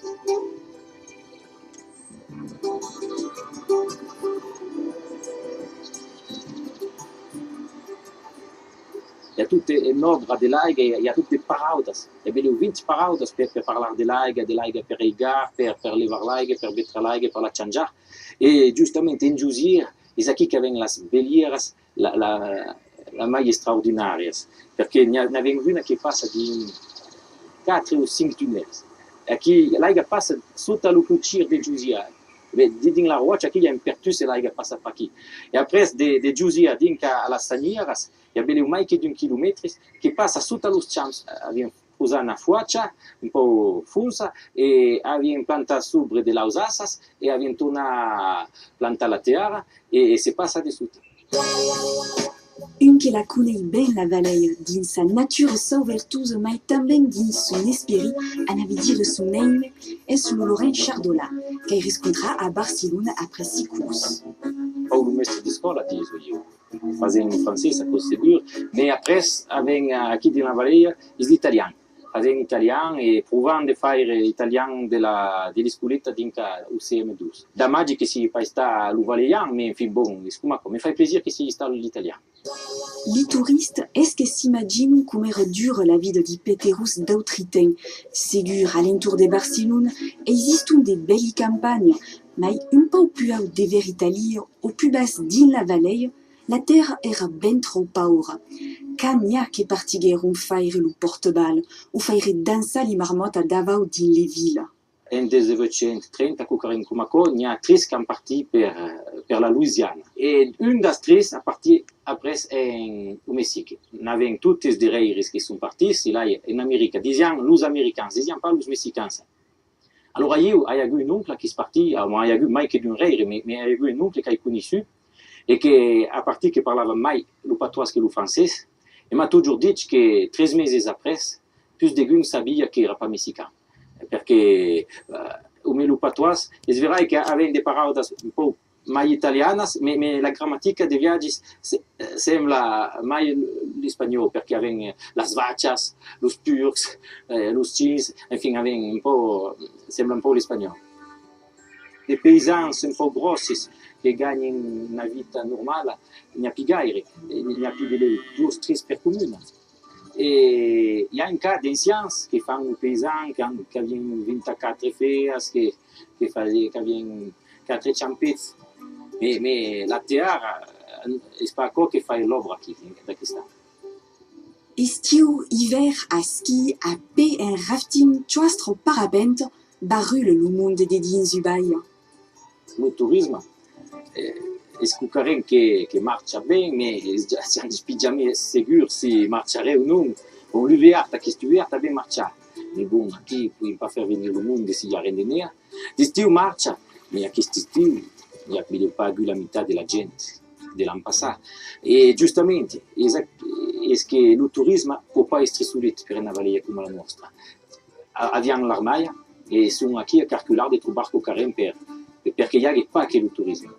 Hi ha tutte l'opera dell'aiga, hi ha tutte paraules. Hi ha 20 paraules per parlare dell'aiga per regar, per levar l'aiga, per betre l'aiga, per la changiar. E giustamente in Giusir, è qui che vengono le belieras, la mai straordinarias, perché ne avem una che passa di 4 o 5 tunnels. Aqui l'aiga passa sotto lo cucir de Giusir. Din la rocha, aqui hi ha un pertus e l'aiga passa per aquí. E après de Giusir, dinca a las Sanieras, hi ha mai che di 1 chilometro che passa sotto los champs, abbiamo usato una fuaccia un po' funsa e abbiamo plantato sobre de lausassas e abbiamo tornato a plantare la terra e si passa di sotto. Un que la coneix ben la vallée dins sa nature sauvertuosa, mai também dins son esprit, anavi dire son nome, és lo Laurent Chardola, que riscontra a Barcelona après 6 courses. Paulo mestre de escola, diso io, fazendo francês, a procedura, mas après, aqui na Valeia, is italiano. Fazendo italiano e provando a fare italiano dell'escoletta dinca UCM2. Da maggio che si fa sta lo valeiano, ma infine, bon, mi fa piacere che si sta l'italiano. Les touristes, est-ce que s'imaginent comment dure la vie de Peterus d'Autritain? Ségur, alentour de Barcelone, existent des belles campagnes, mais un peu plus haut de Veritali, au plus bas din la vallée, la terre era ben trop pauvre. Quand n'hi a que partigueron faire le porte-balle, ou faire danser les marmottes à Davao din les villes. En 1930, Cucarincumacò, n'hi ha 3 che hanno partito per la Louisiana. E un das 3 ha partito après in Messico. N'avevano tutti i reiris che sono partiti, là in America. Diciamo los americans, diciamo pas los messicans. Allora io ho avuto un oncle che è partito, non ho avuto mai che di un reiri, ma ho avuto un oncle che ho conosciuto e che a partire che parlava mai lo patois che lo francese. E mi ha toujours detto che 3 mesi après, più di uno sapeva che era pas messicano. Perché o meu patois, es verai che avem de paraules un po' mai italianas, ma la grammatica de viaggi sembra mai l'espagnol, perché avem las vaccias, los turcs, los chins, enfim, avem un po', sembra un po' l'espagnol. De paysans un po' grossi che gagnano una vita normale, n'hi ha più gaire, n'hi ha più delle 2-3 per comune. E hi ha un cas d'ancians che fanno un paysan, che hanno 24 feas, che hanno 4 ciampezzi, ma la terra è pas che fa l'opera qui, da che sta. Estiu, hiver, a ski, a pe en rafting, choastro parapente, barule le monde de dins Ubaia. Lo turismo è scucaren che marcia bene, ma siamo jamais sicuri se marcerà o non. On l'hiver, che stuver, ben marciare. Ma bon, qui puoi pas faire venir le monde si y a rien de nea. D'estiu marcia, ma a questo estiu, il n'y a pas la metà della gente dell'anno passato. E giustamente, è che il turismo può pas essere solito per una vallée come la nostra. Abbiamo l'armaia e sono qui a calcolare di trovare qualche perché il n'y a pas che il turismo.